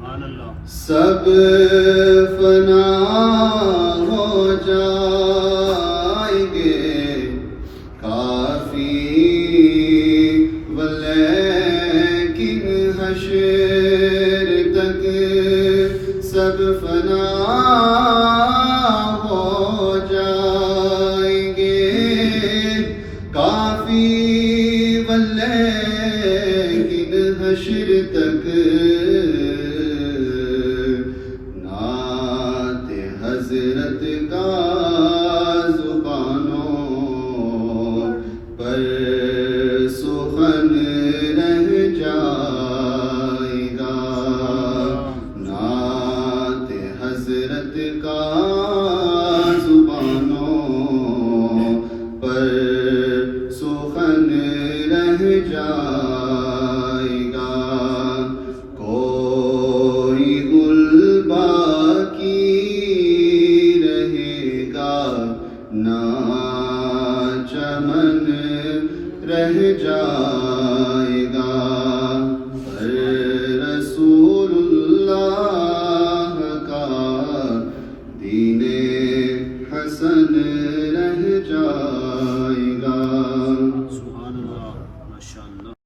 سب فنا ہو جائیں گے کافی ولیکن حشر تک سب فنا ہو جائیں گے کافی ولیکن حشر تک نعت حضرت کا زبانوں پر سخن رہ جائے گا نعت حضرت کا زبانوں پر سخن رہ جائے گا کوئی گل باقی رہے گا نہ چمن رہ جائے گا پر رسول اللہ کا دین حسن رہ جائے گا. سبحان اللہ، ماشاء اللہ.